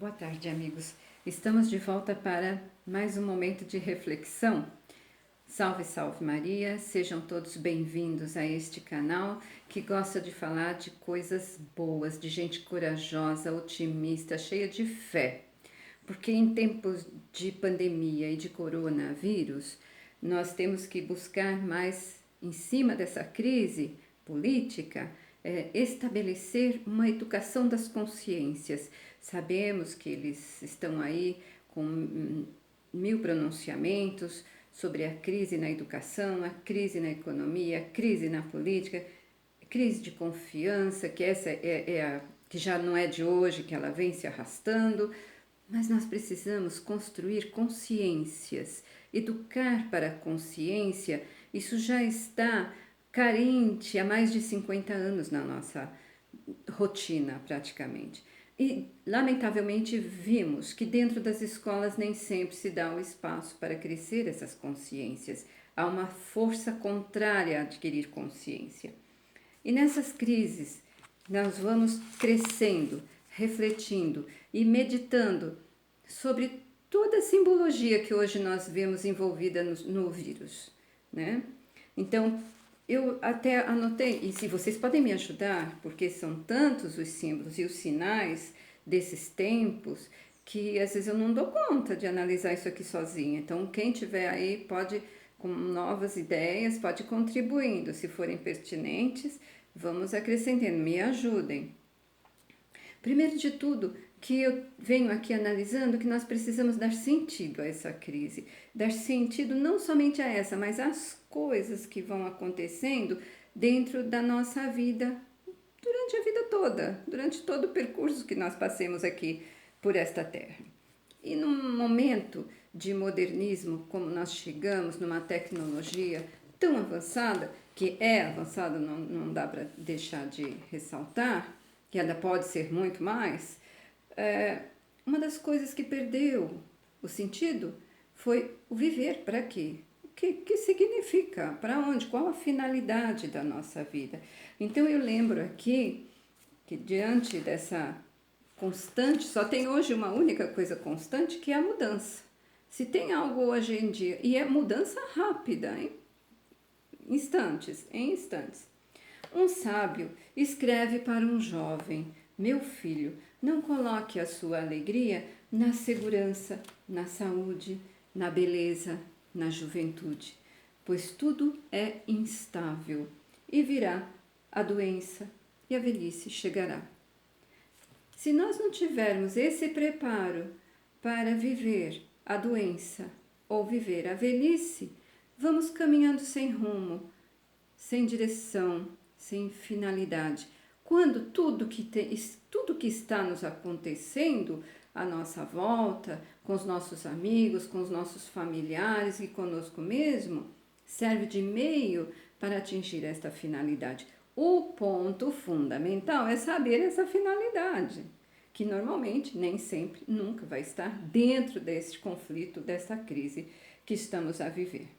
Boa tarde, amigos. Estamos de volta para mais um momento de reflexão. Salve, salve Maria, sejam todos bem-vindos a este canal que gosta de falar de coisas boas, de gente corajosa, otimista, cheia de fé. Porque em tempos de pandemia e de coronavírus, nós temos que buscar mais, em cima dessa crise política, estabelecer uma educação das consciências. Sabemos que eles estão aí com mil pronunciamentos sobre a crise na educação, a crise na economia, a crise na política, crise de confiança, que essa é a que já não é de hoje, que ela vem se arrastando, mas nós precisamos construir consciências, educar para a consciência. Isso já está carente há mais de 50 anos na nossa rotina, praticamente. E, lamentavelmente, vimos que dentro das escolas nem sempre se dá o espaço para crescer essas consciências. Há uma força contrária a adquirir consciência. E nessas crises, nós vamos crescendo, refletindo e meditando sobre toda a simbologia que hoje nós vemos envolvida no vírus, né? Então, eu até anotei, e se vocês podem me ajudar, porque são tantos os símbolos e os sinais desses tempos, que às vezes eu não dou conta de analisar isso aqui sozinha. Então, quem tiver aí pode, com novas ideias, pode ir contribuindo. Se forem pertinentes, vamos acrescentando, me ajudem. Primeiro de tudo, que eu venho aqui analisando que nós precisamos dar sentido a essa crise. Dar sentido não somente a essa, mas às coisas que vão acontecendo dentro da nossa vida, durante a vida toda, durante todo o percurso que nós passemos aqui por esta terra. E num momento de modernismo, como nós chegamos numa tecnologia tão avançada, que é avançada, não dá para deixar de ressaltar, que ainda pode ser muito mais, uma das coisas que perdeu o sentido foi o viver. Para quê? O que significa? Para onde? Qual a finalidade da nossa vida? Então eu lembro aqui que diante dessa constante, só tem hoje uma única coisa constante, que é a mudança. Se tem algo hoje em dia, e é mudança rápida, em instantes. Um sábio escreve para um jovem: meu filho, não coloque a sua alegria na segurança, na saúde, na beleza, na juventude, pois tudo é instável e virá a doença e a velhice chegará. Se nós não tivermos esse preparo para viver a doença ou viver a velhice, vamos caminhando sem rumo, sem direção, sem finalidade. Quando tudo que está nos acontecendo à nossa volta, com os nossos amigos, com os nossos familiares e conosco mesmo, serve de meio para atingir esta finalidade. O ponto fundamental é saber essa finalidade, que normalmente, nem sempre, nunca vai estar dentro desse conflito, dessa crise que estamos a viver.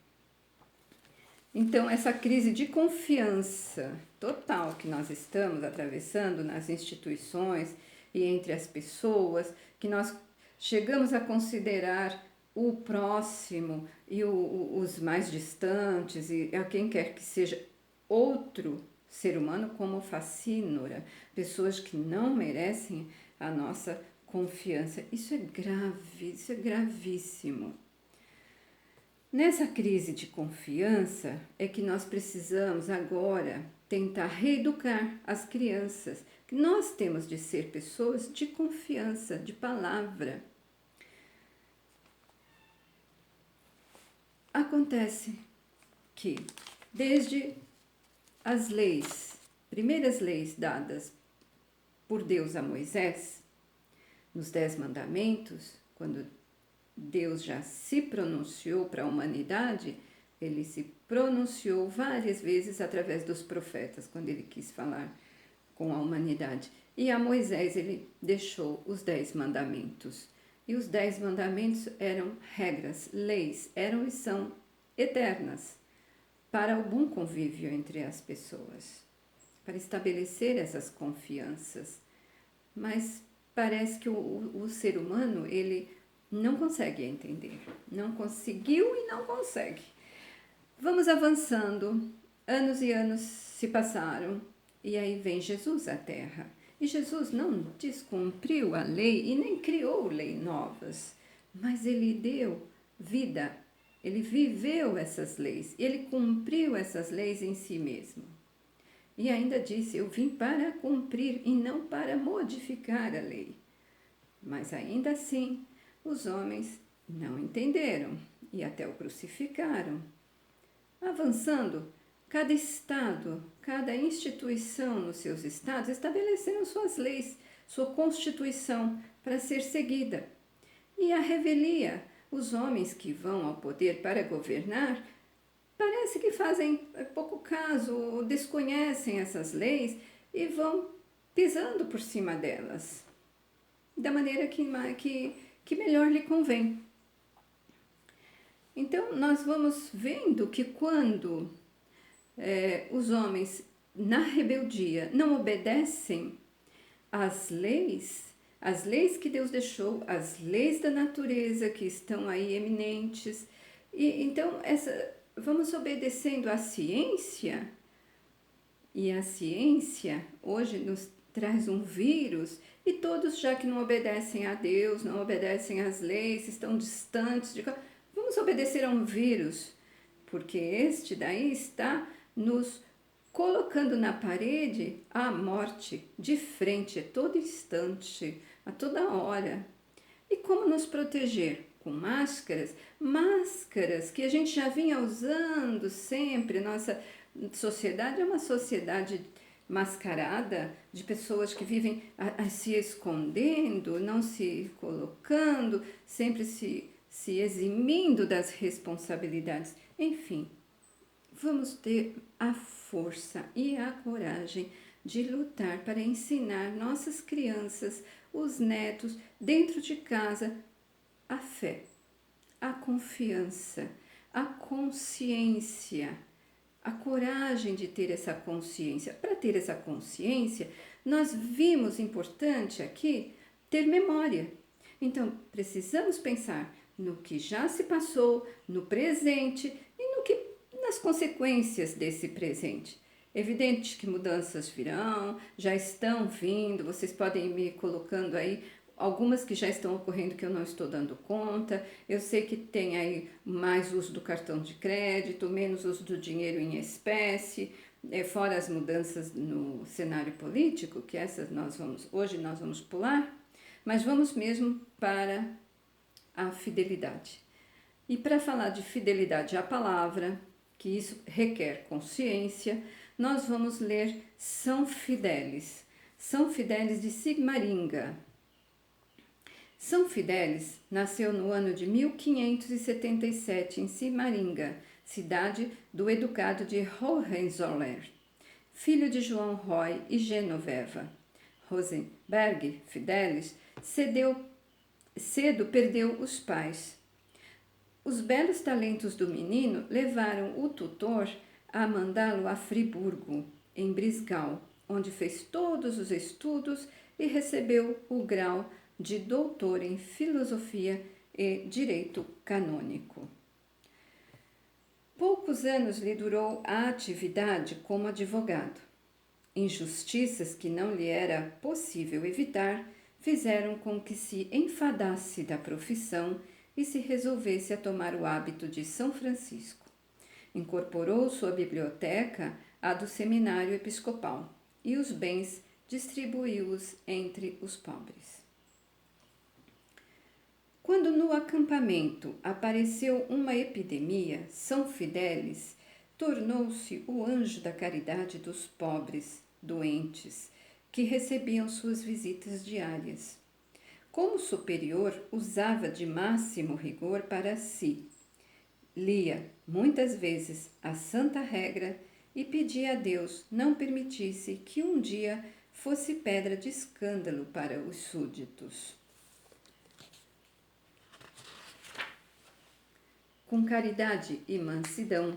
Então, essa crise de confiança total que nós estamos atravessando nas instituições e entre as pessoas, que nós chegamos a considerar o próximo e os mais distantes e a quem quer que seja outro ser humano como facínora, pessoas que não merecem a nossa confiança. Isso é grave, isso é gravíssimo. Nessa crise de confiança é que nós precisamos agora tentar reeducar as crianças. Nós temos de ser pessoas de confiança, de palavra. Acontece que desde as leis, primeiras leis dadas por Deus a Moisés, nos 10 mandamentos, quando Deus já se pronunciou para a humanidade, ele se pronunciou várias vezes através dos profetas, quando ele quis falar com a humanidade. E a Moisés ele deixou os 10 mandamentos. E os 10 mandamentos eram regras, leis, eram e são eternas para o bom convívio entre as pessoas, para estabelecer essas confianças. Mas parece que o ser humano, ele não consegue entender. Não conseguiu e não consegue. Vamos avançando, anos e anos se passaram, e aí vem Jesus à Terra. E Jesus não descumpriu a lei e nem criou leis novas, mas ele deu vida, ele viveu essas leis, ele cumpriu essas leis em si mesmo. E ainda disse: eu vim para cumprir e não para modificar a lei. Mas ainda assim, os homens não entenderam e até o crucificaram. Avançando, cada estado, cada instituição nos seus estados estabelecendo suas leis, sua constituição para ser seguida. E a revelia, os homens que vão ao poder para governar, parece que fazem pouco caso, desconhecem essas leis e vão pisando por cima delas, da maneira que melhor lhe convém. Então, nós vamos vendo que quando os homens, na rebeldia, não obedecem às leis que Deus deixou, as leis da natureza que estão aí eminentes, e então vamos obedecendo à ciência, e a ciência hoje nos traz um vírus, e todos, já que não obedecem a Deus, não obedecem às leis, estão distantes de... Vamos obedecer a um vírus, porque este daí está nos colocando na parede a morte de frente a todo instante, a toda hora. E como nos proteger? Com máscaras, máscaras que a gente já vinha usando sempre. Nossa sociedade é uma sociedade mascarada de pessoas que vivem se escondendo, não se colocando, sempre se eximindo das responsabilidades. Enfim, vamos ter a força e a coragem de lutar para ensinar nossas crianças, os netos, dentro de casa, a fé, a confiança, a consciência, a coragem de ter essa consciência. Para ter essa consciência, nós vimos importante aqui ter memória. Então, precisamos pensar no que já se passou, no presente e nas consequências desse presente. Evidente que mudanças virão, já estão vindo, vocês podem ir me colocando aí algumas que já estão ocorrendo que eu não estou dando conta. Eu sei que tem aí mais uso do cartão de crédito, menos uso do dinheiro em espécie, fora as mudanças no cenário político, que essas hoje nós vamos pular, mas vamos mesmo para a fidelidade. E para falar de fidelidade à palavra, que isso requer consciência, nós vamos ler São Fidélis. São Fidélis de Sigmaringa. São Fidélis nasceu no ano de 1577 em Sigmaringa, cidade do educado de Hohenzollern, filho de João Roy e Genoveva. Rosenberg Fidélis cedo perdeu os pais. Os belos talentos do menino levaram o tutor a mandá-lo a Friburgo, em Brisgau, onde fez todos os estudos e recebeu o grau de doutor em filosofia e direito canônico. Poucos anos lhe durou a atividade como advogado. Injustiças que não lhe era possível evitar fizeram com que se enfadasse da profissão e se resolvesse a tomar o hábito de São Francisco. Incorporou sua biblioteca à do seminário episcopal e os bens distribuiu-os entre os pobres. Quando no acampamento apareceu uma epidemia, São Fidélis tornou-se o anjo da caridade dos pobres, doentes, que recebiam suas visitas diárias. Como superior, usava de máximo rigor para si. Lia, muitas vezes, a santa regra e pedia a Deus não permitisse que um dia fosse pedra de escândalo para os súditos. Com caridade e mansidão,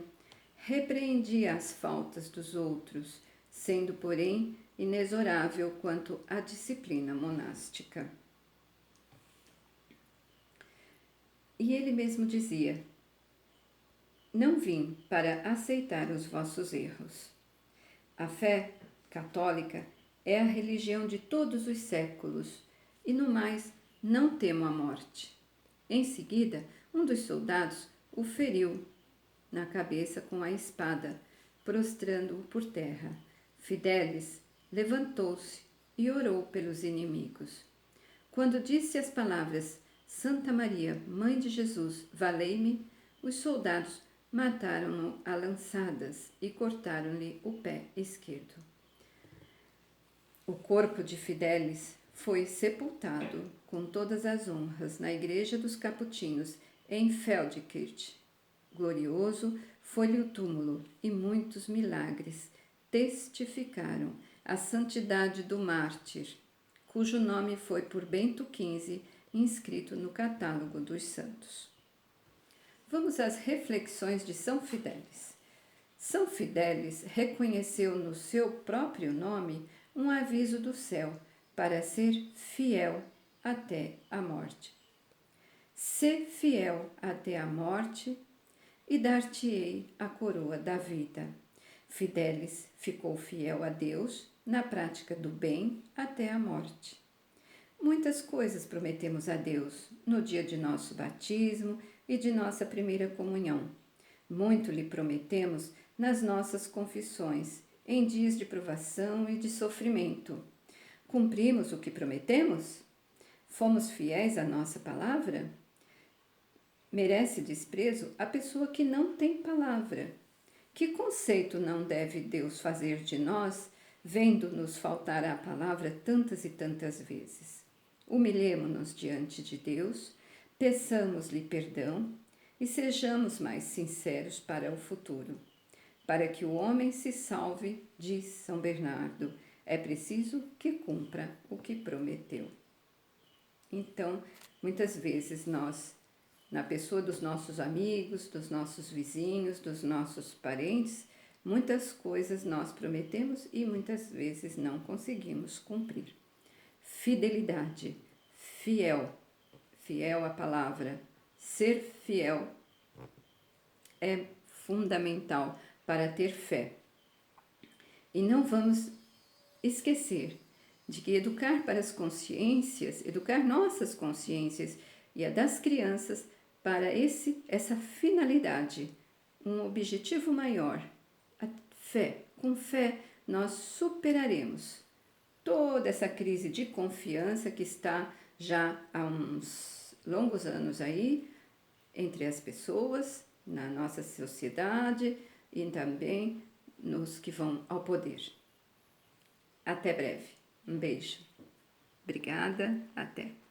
repreendia as faltas dos outros, sendo, porém, inexorável quanto à disciplina monástica. E ele mesmo dizia: não vim para aceitar os vossos erros. A fé católica é a religião de todos os séculos, e no mais não temo a morte. Em seguida, um dos soldados o feriu na cabeça com a espada, prostrando-o por terra. Fidelis levantou-se e orou pelos inimigos. Quando disse as palavras: Santa Maria, Mãe de Jesus, valei-me, os soldados mataram-no a lançadas e cortaram-lhe o pé esquerdo. O corpo de Fidelis foi sepultado com todas as honras na igreja dos Capuchinhos em Feldkirch. Glorioso foi-lhe o túmulo e muitos milagres testificaram a santidade do mártir, cujo nome foi por Bento XV inscrito no catálogo dos santos. Vamos às reflexões de São Fidélis. São Fidélis reconheceu no seu próprio nome um aviso do céu para ser fiel até a morte. Sê fiel até a morte e dar-te-ei a coroa da vida. Fidélis ficou fiel a Deus na prática do bem até a morte. Muitas coisas prometemos a Deus no dia de nosso batismo e de nossa primeira comunhão. Muito lhe prometemos nas nossas confissões, em dias de provação e de sofrimento. Cumprimos o que prometemos? Fomos fiéis à nossa palavra? Merece desprezo a pessoa que não tem palavra. Que conceito não deve Deus fazer de nós, vendo-nos faltar à palavra tantas e tantas vezes? Humilhemo-nos diante de Deus, peçamos-lhe perdão e sejamos mais sinceros para o futuro. Para que o homem se salve, diz São Bernardo, é preciso que cumpra o que prometeu. Então, muitas vezes nós, na pessoa dos nossos amigos, dos nossos vizinhos, dos nossos parentes, muitas coisas nós prometemos e muitas vezes não conseguimos cumprir. Fidelidade, fiel à palavra, ser fiel é fundamental para ter fé. E não vamos esquecer de que educar nossas consciências e a das crianças para essa finalidade, um objetivo maior, a fé. Com fé nós superaremos toda essa crise de confiança que está já há uns longos anos aí entre as pessoas, na nossa sociedade e também nos que vão ao poder. Até breve. Um beijo. Obrigada. Até.